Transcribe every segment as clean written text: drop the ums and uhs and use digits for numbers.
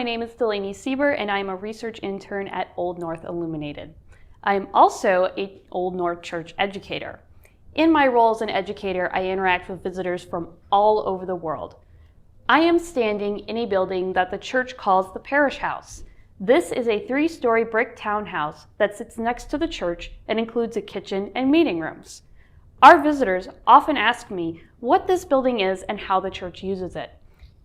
name is Delaney Sieber, and I am a research intern at Old North Illuminated. I am also an Old North Church educator. In my role as an educator, I interact with visitors from all over the world. I am standing in a building that the church calls the Parish House. This is a 3-story brick townhouse that sits next to the church and includes a kitchen and meeting rooms. Our visitors often ask me what this building is and how the church uses it.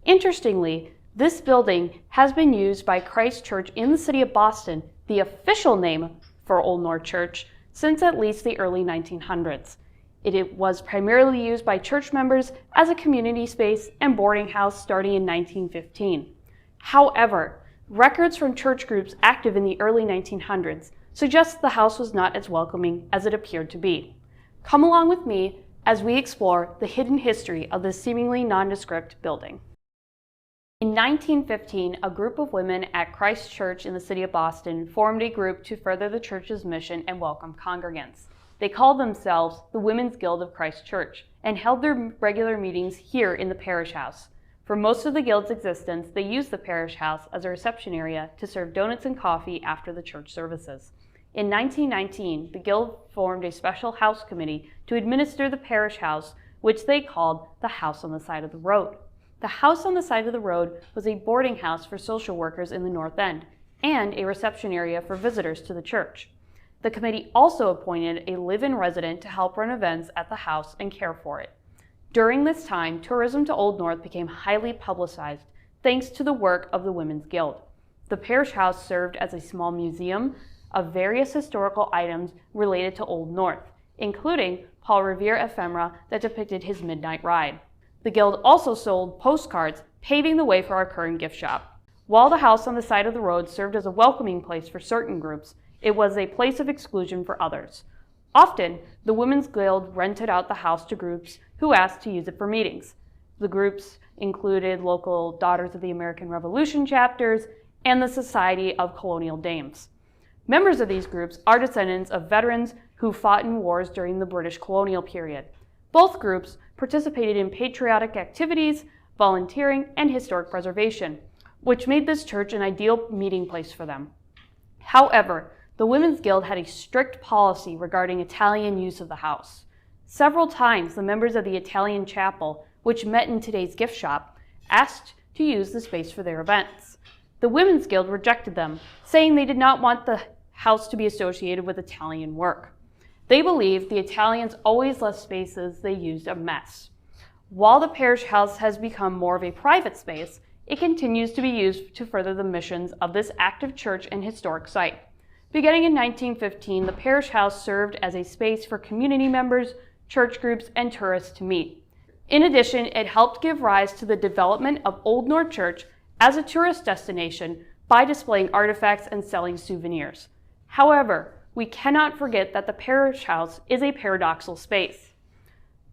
Interestingly, this building has been used by Christ Church in the city of Boston, the official name for Old North Church, since at least the early 1900s. It was primarily used by church members as a community space and boarding house starting in 1915. However, records from church groups active in the early 1900s suggest the house was not as welcoming as it appeared to be. Come along with me as we explore the hidden history of this seemingly nondescript building. In 1915, a group of women at Christ Church in the city of Boston formed a group to further the church's mission and welcome congregants. They called themselves the Women's Guild of Christ Church and held their regular meetings here in the Parish House. For most of the guild's existence, they used the Parish House as a reception area to serve donuts and coffee after the church services. In 1919, the guild formed a special house committee to administer the Parish House, which they called the House on the Side of the Road. The house on the side of the road was a boarding house for social workers in the North End and a reception area for visitors to the church. The committee also appointed a live-in resident to help run events at the house and care for it. During this time, tourism to Old North became highly publicized thanks to the work of the Women's Guild. The Parish House served as a small museum of various historical items related to Old North, including Paul Revere ephemera that depicted his midnight ride. The Guild also sold postcards, paving the way for our current gift shop. While the house on the side of the road served as a welcoming place for certain groups, it was a place of exclusion for others. Often, the Women's Guild rented out the house to groups who asked to use it for meetings. The groups included local Daughters of the American Revolution chapters and the Society of Colonial Dames. Members of these groups are descendants of veterans who fought in wars during the British colonial period. Both groups participated in patriotic activities, volunteering, and historic preservation, which made this church an ideal meeting place for them. However, the Women's Guild had a strict policy regarding Italian use of the house. Several times, the members of the Italian chapel, which met in today's gift shop, asked to use the space for their events. The Women's Guild rejected them, saying they did not want the house to be associated with Italian work. They believed the Italians always left spaces they used a mess. While the Parish House has become more of a private space, it continues to be used to further the missions of this active church and historic site. Beginning in 1915, the Parish House served as a space for community members, church groups, and tourists to meet. In addition, it helped give rise to the development of Old North Church as a tourist destination by displaying artifacts and selling souvenirs. However, we cannot forget that the Parish House is a paradoxical space.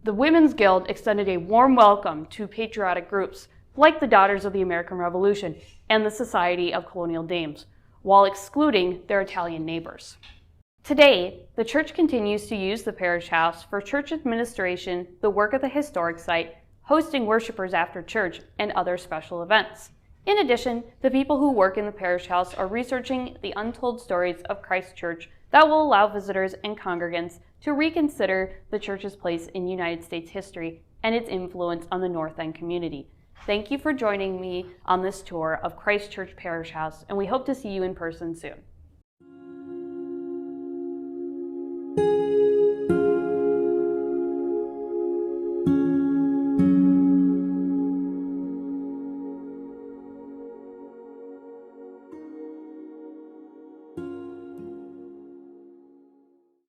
The Women's Guild extended a warm welcome to patriotic groups like the Daughters of the American Revolution and the Society of Colonial Dames, while excluding their Italian neighbors. Today, the church continues to use the Parish House for church administration, the work of the historic site, hosting worshipers after church, and other special events. In addition, the people who work in the Parish House are researching the untold stories of Christ Church that will allow visitors and congregants to reconsider the church's place in United States history and its influence on the North End community. Thank you for joining me on this tour of Christ Church Parish House, and we hope to see you in person soon.